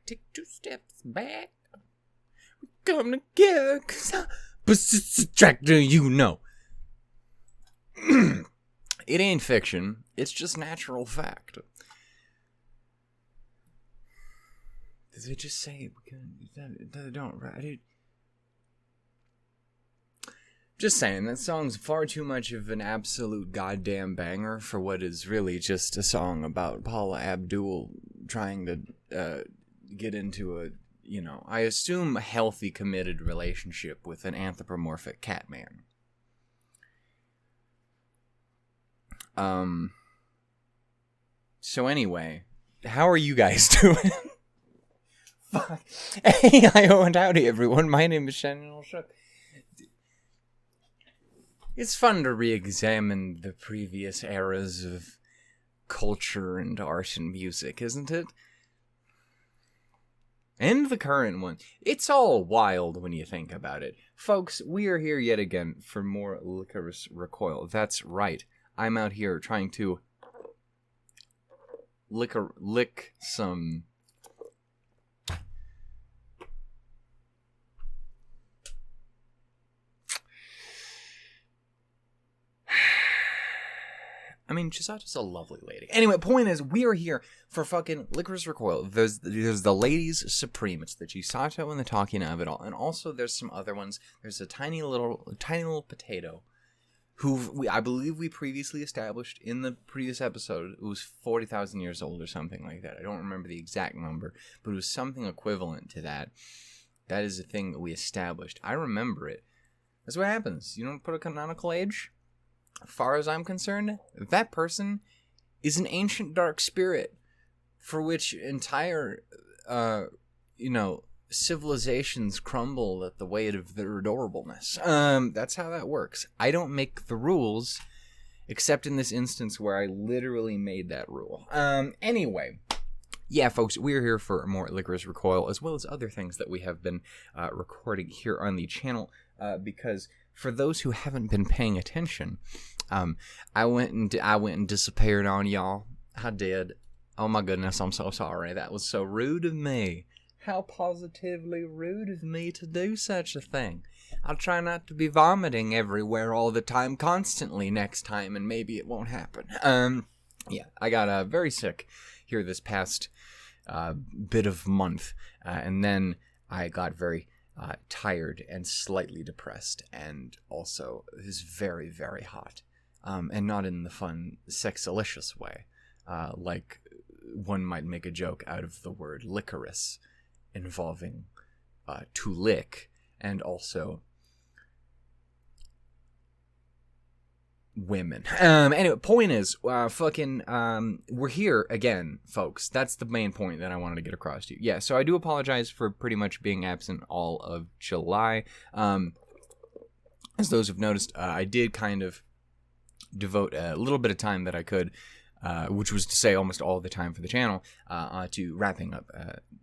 take 2 steps back. We come together, 'cause I'm tractor, you know. It ain't fiction. It's just natural fact. Did they just say it? Don't, right? Just saying, that song's far too much of an absolute goddamn banger for what is really just a song about Paula Abdul trying to get into a, I assume a healthy, committed relationship with an anthropomorphic cat man. So anyway, how are you guys doing? Fuck. Hey, hi-ho, and howdy, everyone. My name is Shannon Shook. It's fun to re-examine the previous eras of culture and art and music, isn't it? And the current one. It's all wild when you think about it. Folks, we are here yet again for more Lycoris Recoil. That's right. I'm out here trying to lick some... I mean, Chisato's a lovely lady. Anyway, point is, we are here for fucking Lycoris Recoil. There's the ladies supreme. It's the Chisato and the Takina of it all. And also there's some other ones. There's a tiny little potato who I believe we previously established in the previous episode. It was 40,000 years old or something like that. I don't remember the exact number, but it was something equivalent to that. That is a thing that we established. I remember it. That's what happens. You don't put a canonical age. As far as I'm concerned, that person is an ancient dark spirit for which entire, civilizations crumble at the weight of their adorableness. That's how that works. I don't make the rules, except in this instance where I literally made that rule. Anyway, yeah, folks, we're here for more Lycoris Recoil, as well as other things that we have been recording here on the channel, because... For those who haven't been paying attention, I went and disappeared on y'all. I did. Oh my goodness, I'm so sorry. That was so rude of me. How positively rude of me to do such a thing. I'll try not to be vomiting everywhere all the time, constantly next time, and maybe it won't happen. Yeah, I got very sick here this past bit of month, and then I got very... tired and slightly depressed, and also is very, very hot, and not in the fun, sexalicious way, like one might make a joke out of the word licorice, involving to lick, and also women. Anyway, point is, we're here again, folks. That's the main point that I wanted to get across to you. Yeah, so I do apologize for pretty much being absent all of July. As those have noticed, I did kind of devote a little bit of time that I could, which was to say almost all the time for the channel, to wrapping up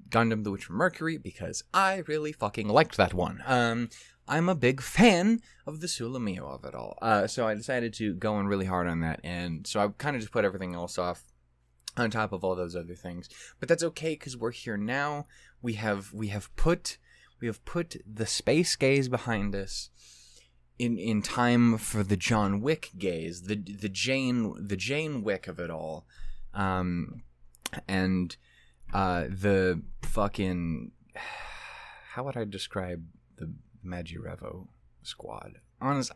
Gundam The Witch from Mercury, because I really fucking liked that one. I'm a big fan of the Sulamio of it all. So I decided to go in really hard on that, and so I kind of just put everything else off on top of all those other things. But that's okay, because we're here now. We have put the space gaze behind us in time for the John Wick gaze, the Jane Wick of it all. And the fucking, how would I describe the Magirevo squad? Honest,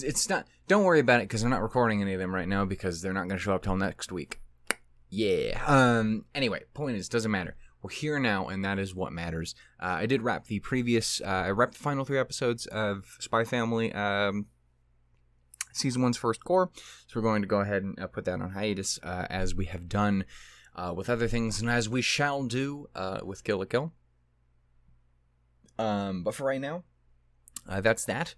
it's not, don't worry about it, because I'm not recording any of them right now, because they're not going to show up till next week. Yeah. Anyway, point is, doesn't matter. We're here now, and that is what matters. I did wrap the final 3 episodes of Spy Family, Season 1's first core, so we're going to go ahead and put that on hiatus, as we have done with other things, and as we shall do with Kill la Kill. But for right now, that's that.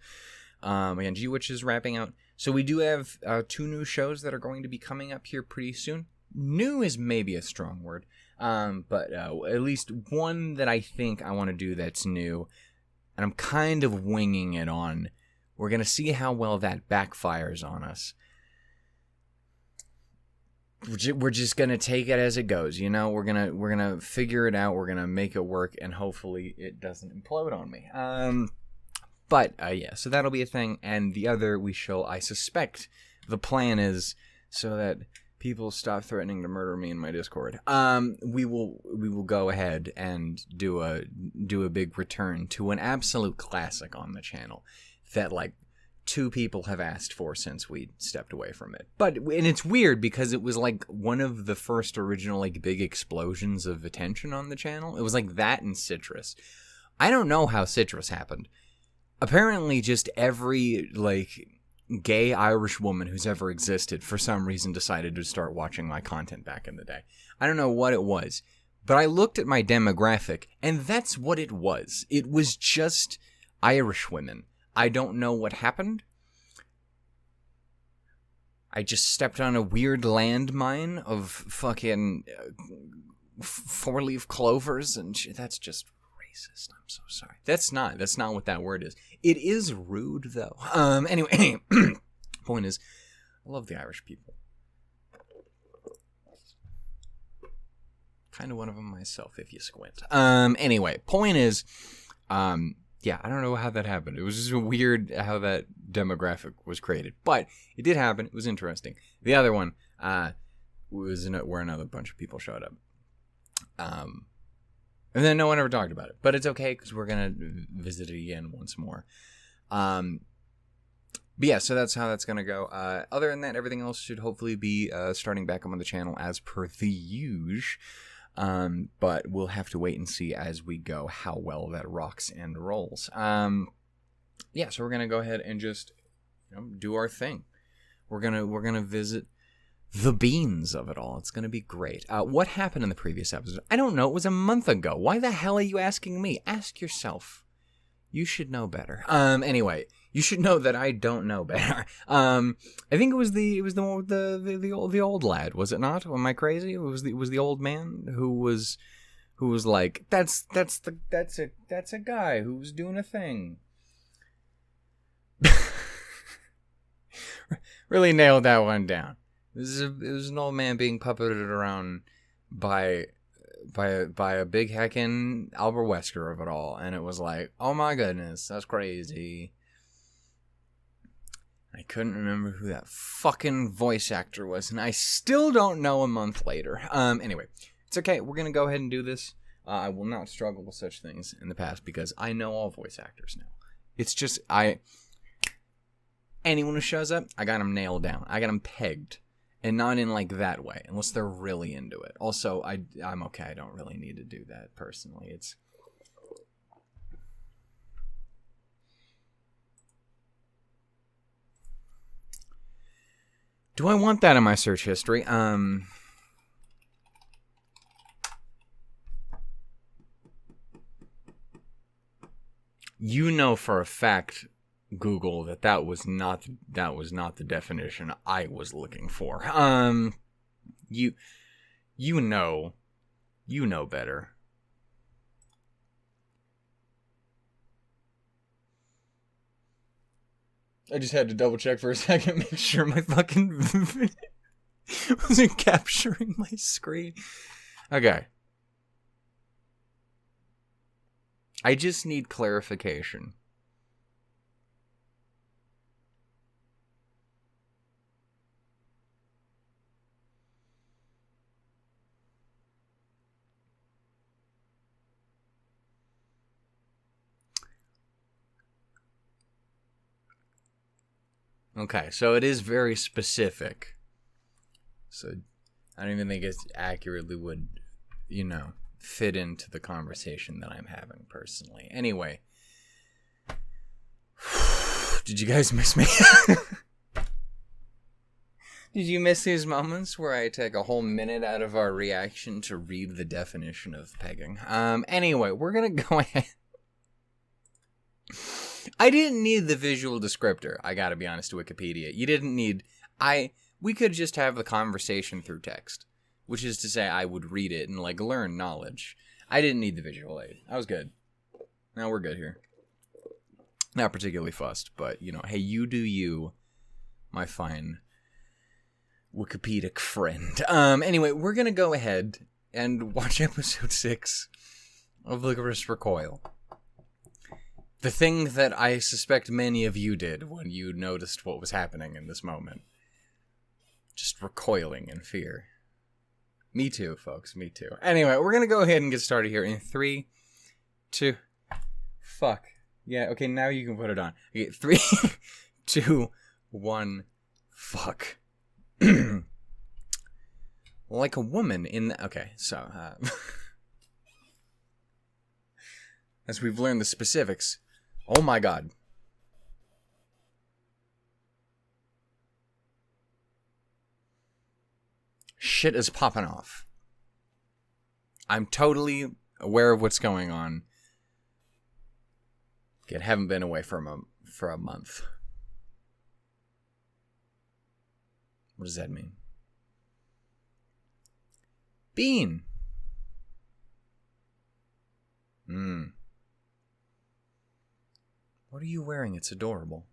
Again, G-Witch is wrapping out. So we do have 2 new shows that are going to be coming up here pretty soon. New is maybe a strong word, but at least one that I think I want to do that's new, and I'm kind of winging it on. We're going to see how well that backfires on us. we're just gonna take it as it goes, you know. We're gonna figure it out. We're gonna make it work, and hopefully it doesn't implode on me. But yeah, so that'll be a thing. And the other, I suspect the plan is so that people stop threatening to murder me in my Discord. We will go ahead and do a big return to an absolute classic on the channel that like 2 people have asked for since we stepped away from it. And it's weird because it was like one of the first original like big explosions of attention on the channel. It was like that and Citrus. I don't know how Citrus happened. Apparently just every like gay Irish woman who's ever existed for some reason decided to start watching my content back in the day. I don't know what it was, but I looked at my demographic and that's what it was. It was just Irish women. I don't know what happened. I just stepped on a weird landmine of fucking 4-leaf clovers and that's just racist. I'm so sorry. That's not what that word is. It is rude though. Anyway, point is, I love the Irish people. Kind of one of them myself if you squint. Anyway, point is, yeah, I don't know how that happened. It was just weird how that demographic was created. But it did happen. It was interesting. The other one was where another bunch of people showed up. And then no one ever talked about it. But it's okay because we're going to visit it again once more. But yeah, so that's how that's going to go. Other than that, everything else should hopefully be starting back up on the channel as per the usual. But we'll have to wait and see as we go how well that rocks and rolls. Yeah, so we're gonna go ahead and just do our thing. We're gonna visit the beans of it all. It's gonna be great. What happened in the previous episode? I don't know. It was a month ago. Why the hell are you asking me? Ask yourself. You should know better. Anyway, you should know that I don't know better. I think it was the one with the old lad, was it not? Am I crazy? It was the old man who was like, that's a guy who's doing a thing. Really nailed that one down. It was an old man being puppeted around by a big heckin' Albert Wesker of it all, and it was like, oh my goodness, that's crazy. I couldn't remember who that fucking voice actor was, and I still don't know a month later. Anyway, it's okay. We're gonna go ahead and do this. I will not struggle with such things in the past because I know all voice actors now. It's just anyone who shows up, I got them nailed down. I got them pegged. And not in like that way, unless they're really into it. Also, I'm okay. I don't really need to do that personally. It's do I want that in my search history? You know for a fact, Google, that was not the definition I was looking for. You know better. I just had to double check for a second, make sure my fucking wasn't capturing my screen. Okay. I just need clarification. Okay, so it is very specific. So I don't even think it accurately would, fit into the conversation that I'm having personally. Anyway. Did you guys miss me? Did you miss these moments where I take a whole minute out of our reaction to read the definition of pegging? Anyway, we're gonna go ahead. I didn't need the visual descriptor, I gotta be honest, to Wikipedia. You didn't need... We could just have the conversation through text. Which is to say, I would read it and, learn knowledge. I didn't need the visual aid. I was good. Now we're good here. Not particularly fussed, but, hey, you do you, my fine Wikipedic friend. Anyway, we're gonna go ahead and watch episode 6 of Lycoris Recoil. The thing that I suspect many of you did when you noticed what was happening in this moment. Just recoiling in fear. Me too, folks. Me too. Anyway, we're gonna go ahead and get started here in 3, 2... Fuck. Yeah, okay, now you can put it on. Okay, 3, 2, 1... Fuck. Like a woman in the... Okay, so... as we've learned the specifics... Oh my god. Shit is popping off. I'm totally aware of what's going on. Yet haven't been away for a month. What does that mean? Bean. What are you wearing? It's adorable.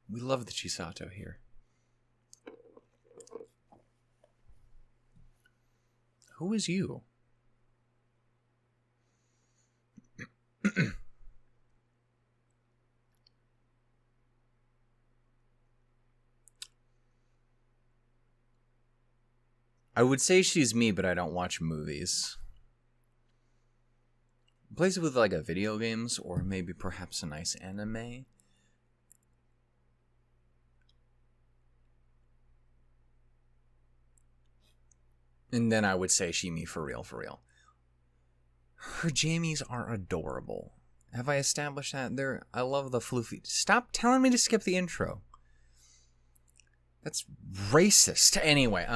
We love the Chisato here. Who is you? I would say she's me, but I don't watch movies. Plays with like a video games or maybe perhaps a nice anime. And then I would say she me for real, for real. Her jammies are adorable. Have I established that? I love the floofy. Stop telling me to skip the intro. That's racist. Anyway,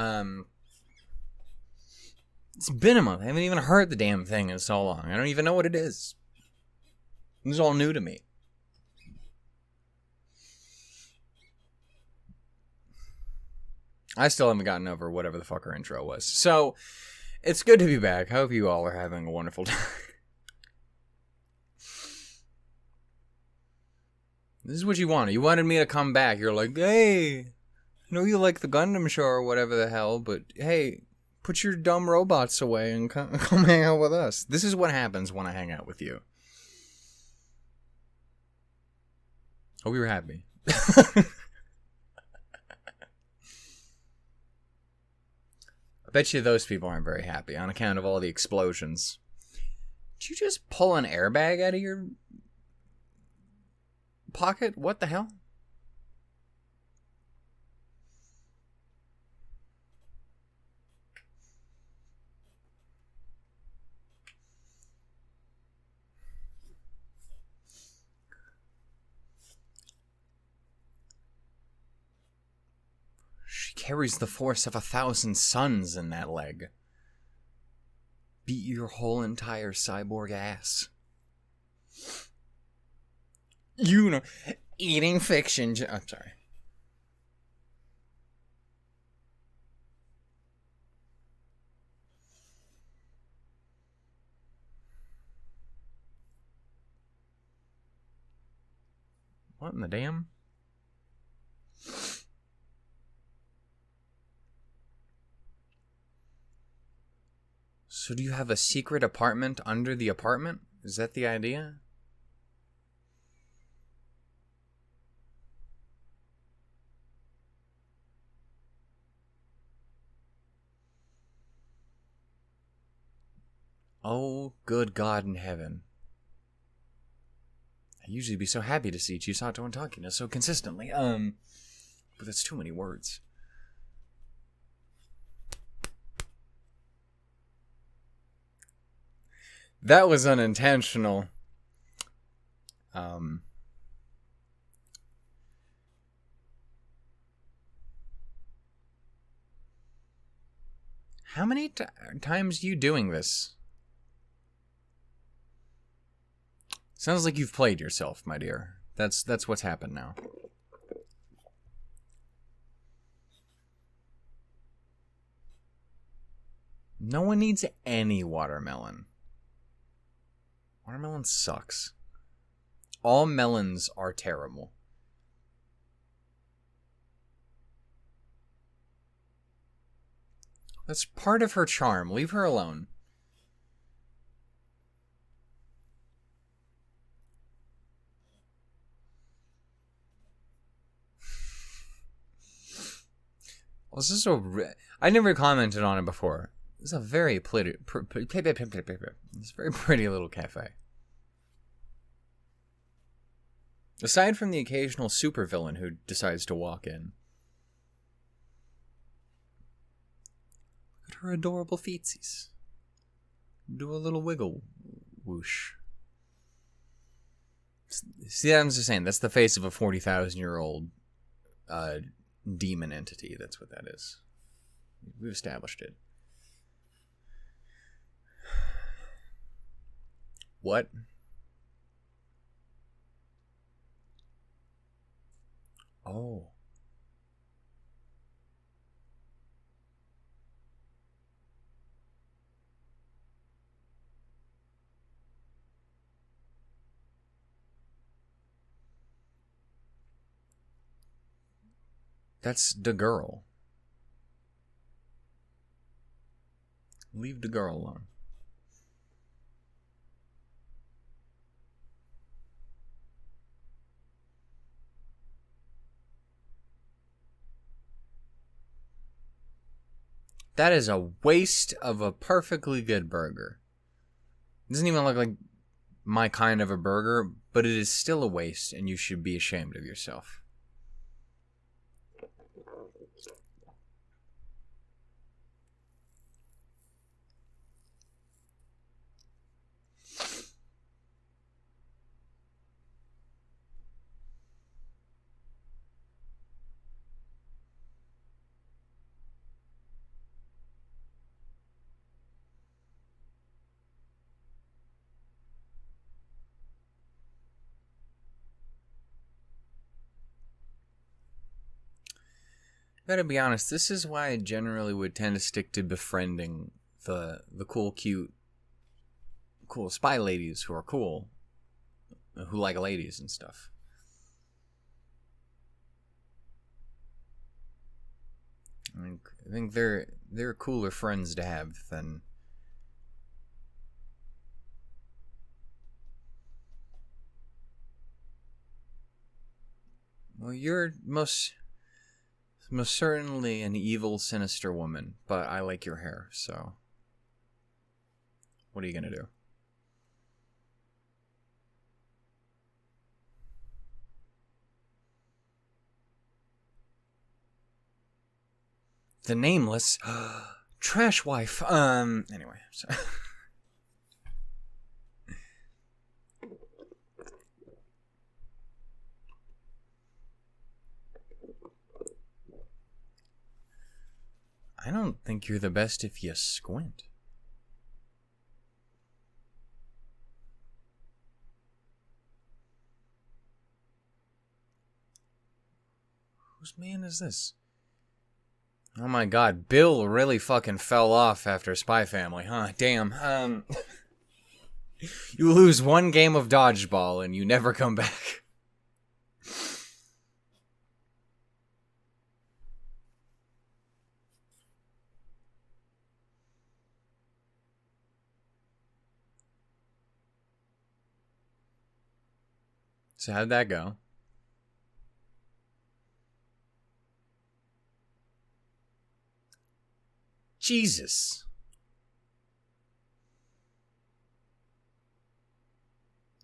it's been a month. I haven't even heard the damn thing in so long. I don't even know what it is. This is all new to me. I still haven't gotten over whatever the fuck her intro was. So, it's good to be back. I hope you all are having a wonderful time. This is what you wanted. You wanted me to come back. You're like, hey, I know you like the Gundam show or whatever the hell, but hey, put your dumb robots away and come hang out with us. This is what happens when I hang out with you. Hope you were happy. I bet you those people aren't very happy on account of all the explosions. Did you just pull an airbag out of your pocket? What the hell? She carries the force of 1,000 suns in that leg. Beat your whole entire cyborg ass. You know, eating fiction. I'm sorry. What in the damn? So do you have a secret apartment under the apartment? Is that the idea? Oh, good God in heaven. I usually be so happy to see Chisato and Takina so consistently. But that's too many words. That was unintentional. How many times you doing this? Sounds like you've played yourself, my dear. That's what's happened now. No one needs any watermelon. Watermelon sucks. All melons are terrible. That's part of her charm. Leave her alone. Well, this is I never commented on it before. It's a very pretty, it's a very pretty little cafe. Aside from the occasional supervillain who decides to walk in. Look at her adorable feetsies. Do a little wiggle whoosh. See, I'm just saying, that's the face of a 40,000-year-old demon entity. That's what that is. We've established it. What? Oh. That's the girl. Leave the girl alone. That is a waste of a perfectly good burger. It doesn't even look like my kind of a burger, but it is still a waste, and you should be ashamed of yourself. Gotta be honest, this is why I generally would tend to stick to befriending the cool, cute, cool spy ladies who are cool, who like ladies and stuff. I think they're cooler friends to have than. Well, you're most certainly an evil, sinister woman, but I like your hair, so what are you gonna do? The nameless trash wife. Anyway, so. I don't think you're the best if you squint. Whose man is this? Oh my god, Bill really fucking fell off after Spy Family, huh? Damn. You lose one game of dodgeball and you never come back. So how'd that go? Jesus.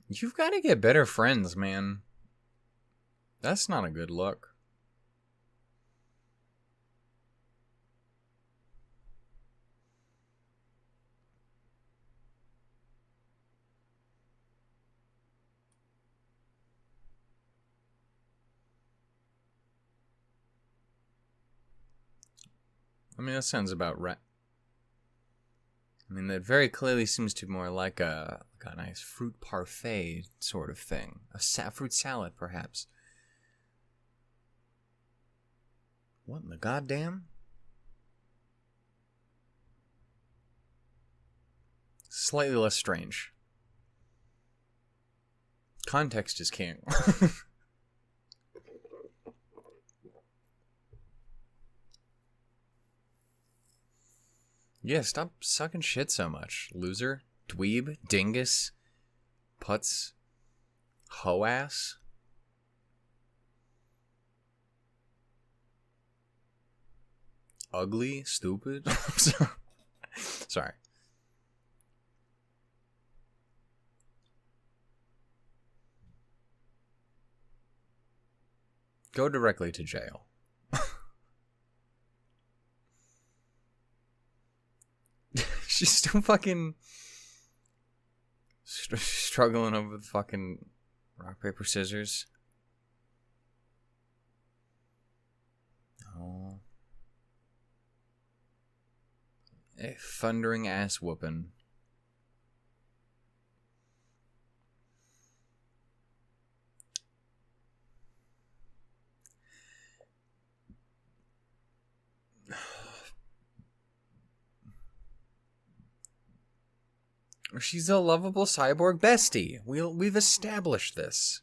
You've got to get better friends, man. That's not a good look. I mean, that sounds about right. I mean, that very clearly seems to be more like a nice fruit parfait sort of thing. A fruit salad, perhaps. What in the goddamn? Slightly less strange. Context is king. Yeah, stop sucking shit so much. Loser, dweeb, dingus, putz, hoe-ass. Ugly, stupid. Sorry. Go directly to jail. She's still fucking struggling over the fucking rock, paper, scissors. Oh. A thundering ass whooping. She's a lovable cyborg bestie. We've established this.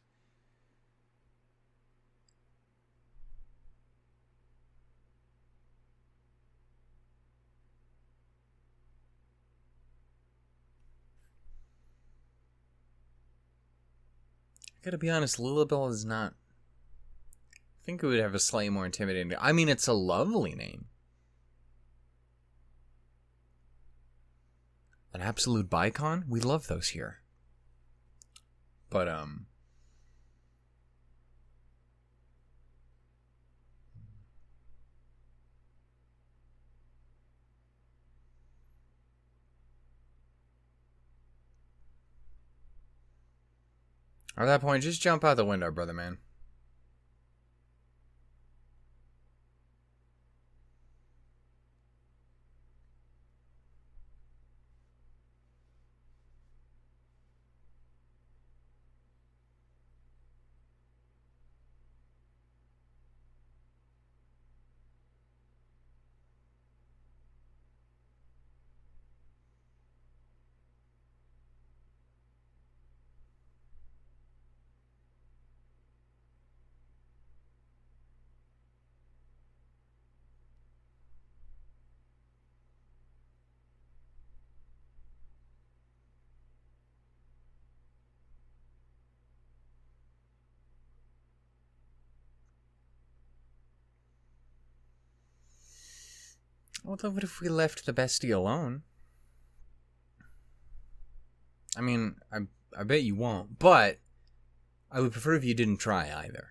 I gotta be honest, Lilibel is not... I think it would have a slightly more intimidating... I mean, it's a lovely name. An absolute bicon? We love those here. But, At that point, just jump out the window, brother man. What if we left the bestie alone? I mean, I bet you won't, but I would prefer if you didn't try either.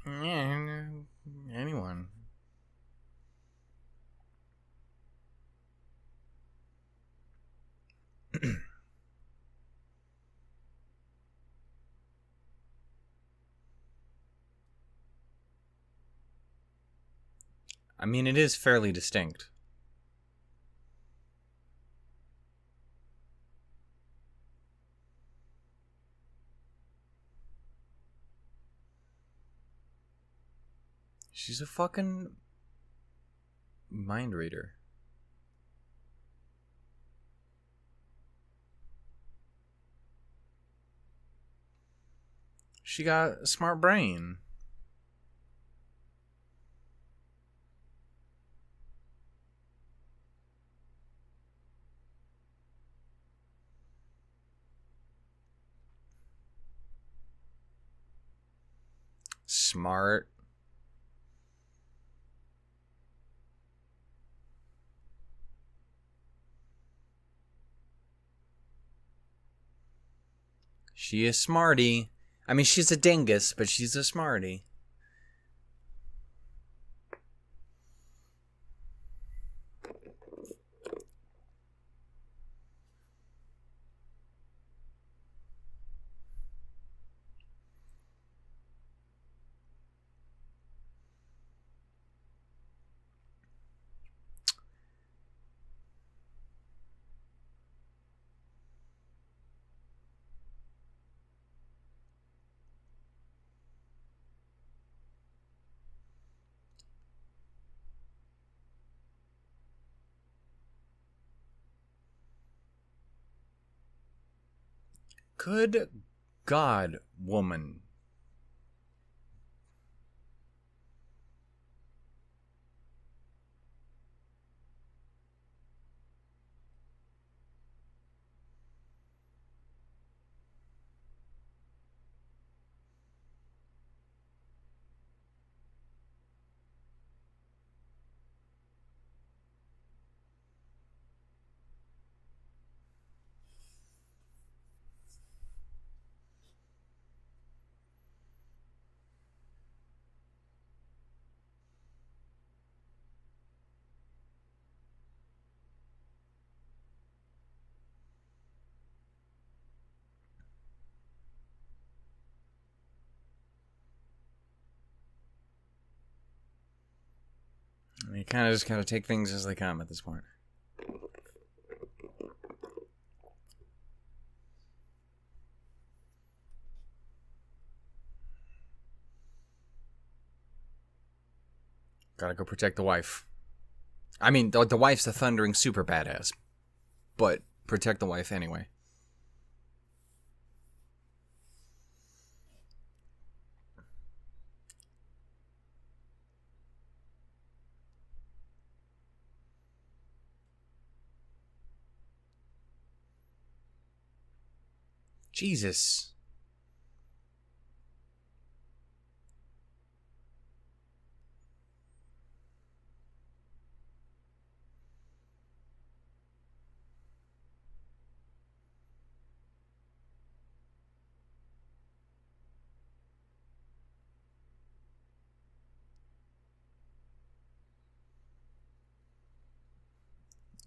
Yeah, anyone. I mean, it is fairly distinct. She's a fucking mind reader. She got a smart brain. Smart. She is smarty. I mean, she's a dingus, but she's a smarty. Good God, woman. You kind of just gotta take things as they come at this point. Gotta go protect the wife. I mean, the wife's the thundering super badass. But protect the wife anyway. Jesus.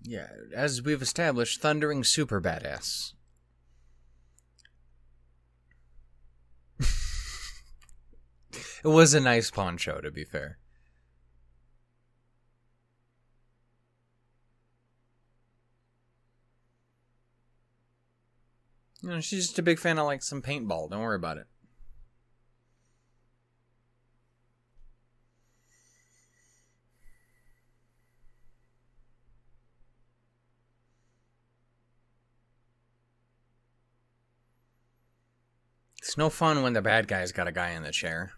Yeah, as we've established, thundering super badass. It was a nice poncho, to be fair. You know, she's just a big fan of, like, some paintball. Don't worry about it. It's no fun when the bad guy's got a guy in the chair.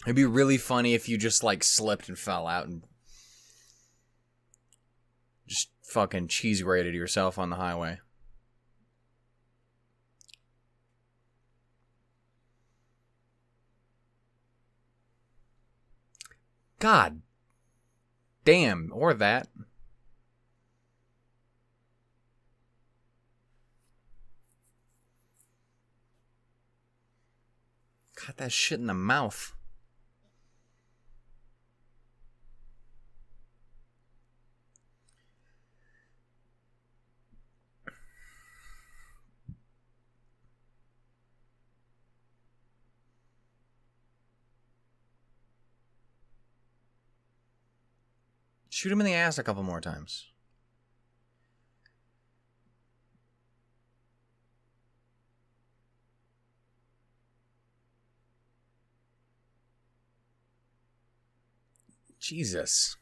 It'd be really funny if you just, like, slipped and fell out and just fucking cheese grated yourself on the highway. God damn, or that. Got that shit in the mouth. Shoot him in the ass a couple more times. Jesus.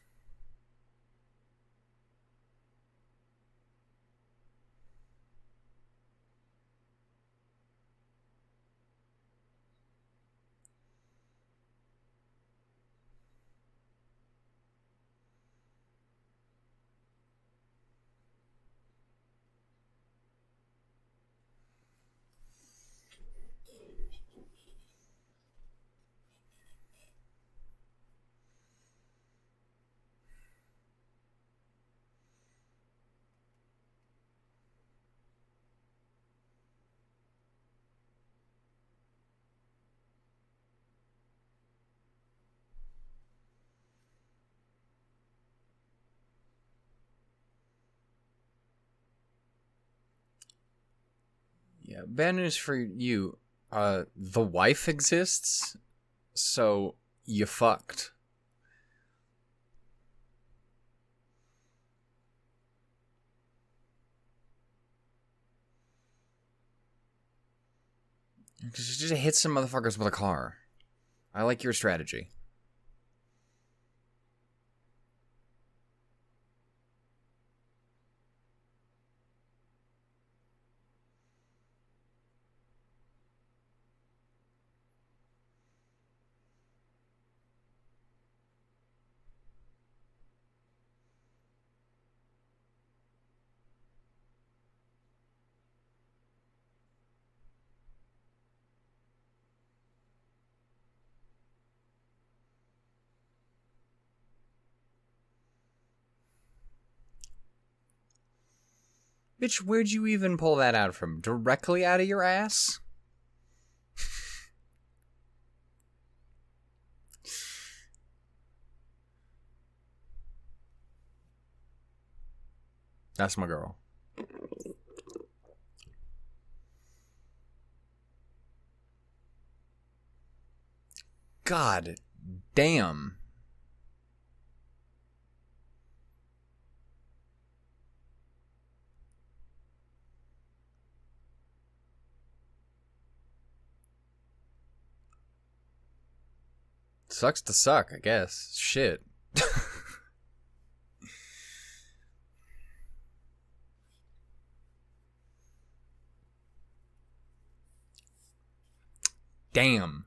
Yeah, bad news for you. The wife exists, so you fucked. Just hit some motherfuckers with a car. I like your strategy. Bitch, where'd you even pull that out from? Directly out of your ass? That's my girl. God damn. Sucks to suck, I guess. Shit. Damn.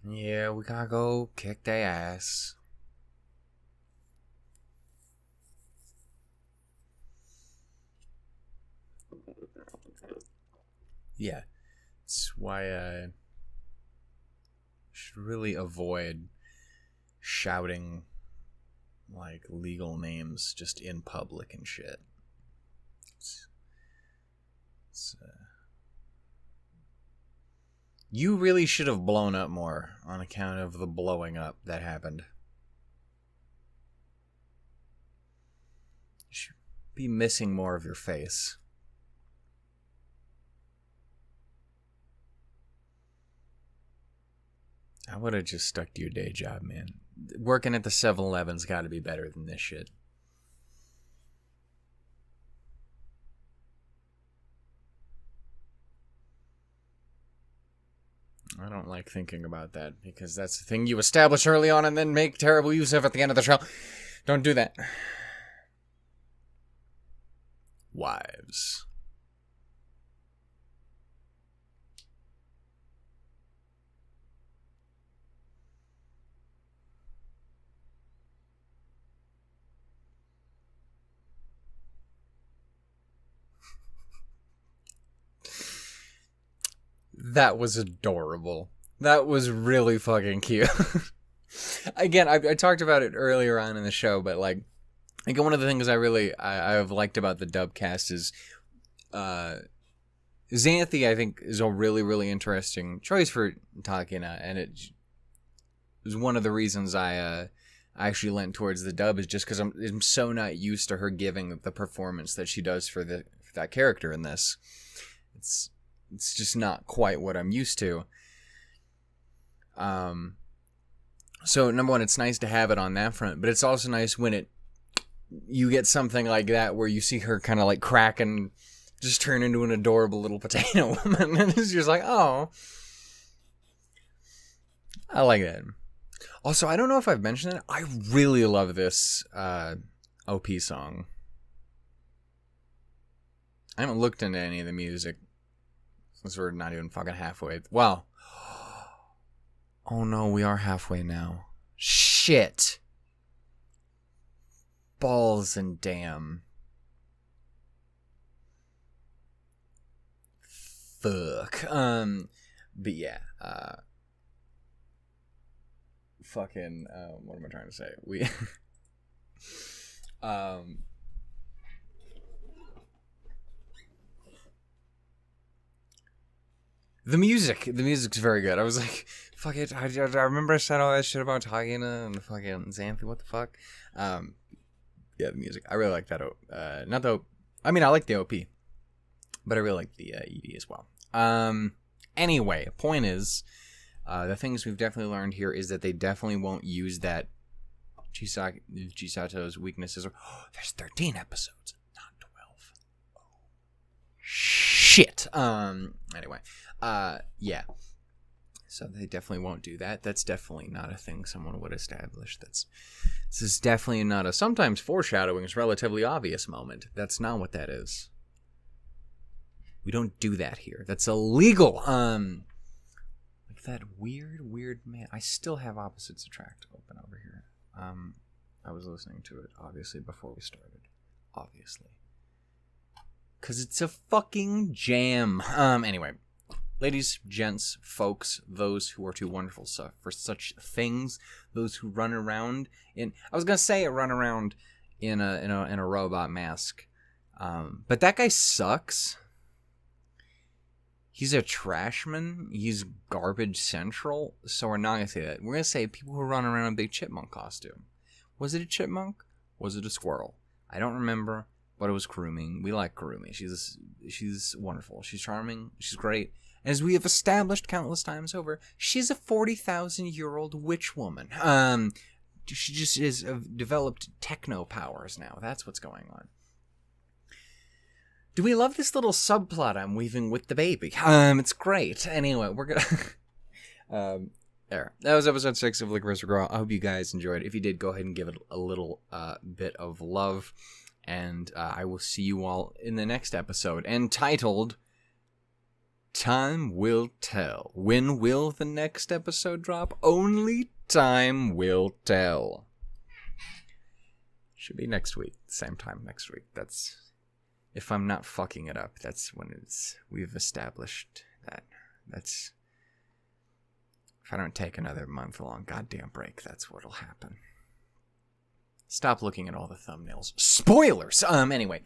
Yeah, we gotta go kick their ass. Yeah, that's why I should really avoid shouting like legal names just in public and shit. You really should have blown up more on account of the blowing up that happened. You should be missing more of your face. I would have just stuck to your day job, man. Working at the 7-Eleven's got to be better than this shit. I don't like thinking about that because that's the thing you establish early on and then make terrible use of at the end of the show. Don't do that. Wives. That was adorable. That was really fucking cute. Again, I talked about it earlier on in the show, but like one of the things I've liked about the dub cast is Xanthi, I think, is a really, really interesting choice for Takina, and it was one of the reasons I actually lent towards the dub is just because I'm so not used to her giving the performance that she does for that character in this. It's just not quite what I'm used to. So number one, it's nice to have it on that front, but it's also nice when you get something like that where you see her kind of like crack and just turn into an adorable little potato woman, and it's just like, oh, I like that. Also, I don't know if I've mentioned it. I really love this OP song. I haven't looked into any of the music since we're not even fucking halfway. Well, oh no, we are halfway now. Shit. Balls and damn. Fuck. But yeah. Fucking. What am I trying to say? The music's very good. I was like, fuck it. I remember I said all that shit about Takina and fucking Xanthi. What the fuck? Yeah, the music. I really like that. I like the OP, but I really like the ED as well. Anyway, point is, the things we've definitely learned here is that they definitely won't use that Chisato's weaknesses. There's 13 episodes, not 12. Oh, shit. Anyway. Yeah. So they definitely won't do that. That's definitely not a thing someone would establish. This is definitely not a sometimes foreshadowing is relatively obvious moment. That's not what that is. We don't do that here. That's illegal. that weird man. I still have Opposites Attract open over here. I was listening to it, obviously, before we started. Obviously. Because it's a fucking jam. Anyway. Ladies, gents, folks, those who are too wonderful for such things, those who run around in... I was going to say run around in a robot mask. But that guy sucks. He's a trashman. He's garbage central. So we're not going to say that. We're going to say people who run around in a big chipmunk costume. Was it a chipmunk? Was it a squirrel? I don't remember, but it was Kurumi. We like Kurumi. She's wonderful. She's charming. She's great. As we have established countless times over, she's a 40,000-year-old witch woman. She just has developed techno powers now. That's what's going on. Do we love this little subplot I'm weaving with the baby? It's great. Anyway, we're gonna... there. That was episode 6 of Lycoris Recoil. I hope you guys enjoyed. If you did, go ahead and give it a little bit of love. And I will see you all in the next episode, entitled... Time will tell. When will the next episode drop? Only time will tell. Should be next week. Same time next week. That's... If I'm not fucking it up, that's when we've established that. That's... If I don't take another month-long goddamn break, that's what'll happen. Stop looking at all the thumbnails. Spoilers! Anyway.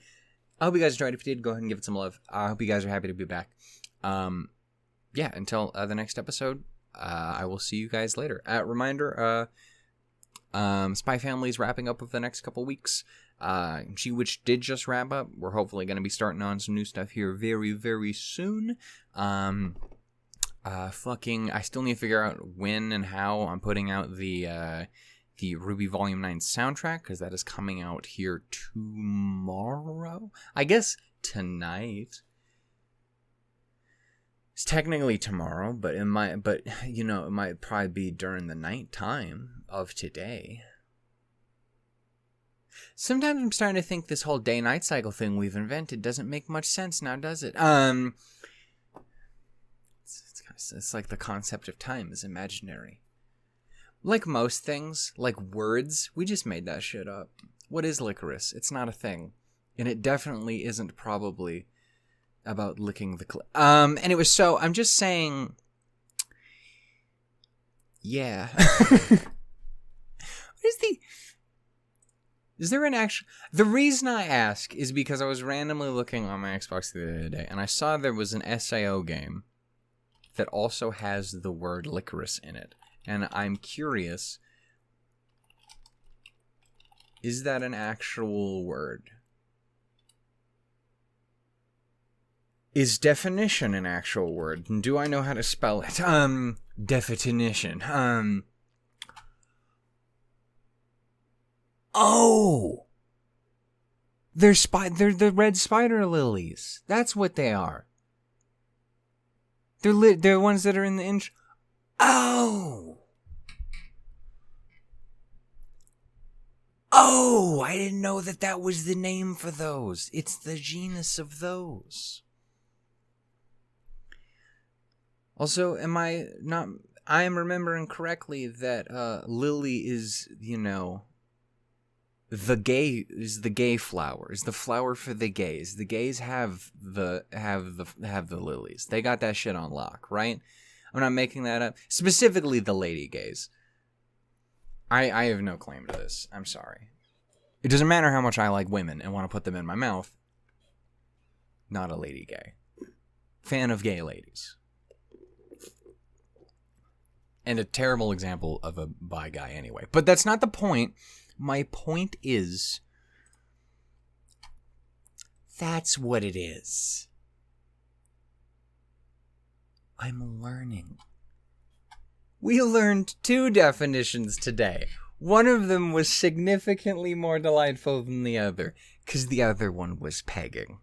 I hope you guys enjoyed. If you did, go ahead and give it some love. I hope you guys are happy to be back. Yeah, until the next episode, I will see you guys later. Reminder, Spy Family is wrapping up over the next couple weeks. Which did just wrap up. We're hopefully going to be starting on some new stuff here very, very soon. I still need to figure out when and how I'm putting out the Ruby Volume 9 soundtrack, because that is coming out here tomorrow. I guess tonight. It's technically tomorrow, but it might probably be during the night time of today. Sometimes I'm starting to think this whole day-night cycle thing we've invented doesn't make much sense now, does it? It's like the concept of time is imaginary. Like most things, like words, we just made that shit up. What is licorice? It's not a thing. And it definitely isn't probably about licking the anyway, so I'm just saying, yeah. Is there an actual... The reason I ask is because I was randomly looking on my Xbox the other day, and I saw there was an SAO game that also has the word licorice in it. And I'm curious, is that an actual word? Is definition an actual word? And do I know how to spell it? Definition. Oh! They're the red spider lilies. That's what they are. They're ones that are in the intro. Oh! Oh! I didn't know that was the name for those. It's the genus of those. Also, I am remembering correctly that lily is, the gay flower. Is the flower for the gays. The gays have the lilies. They got that shit on lock, right? I'm not making that up. Specifically the lady gays. I have no claim to this. I'm sorry. It doesn't matter how much I like women and want to put them in my mouth. Not a lady gay. Fan of gay ladies. And a terrible example of a bi guy anyway. But that's not the point. My point is, that's what it is. I'm learning. We learned 2 definitions today. One of them was significantly more delightful than the other, because the other one was pegging.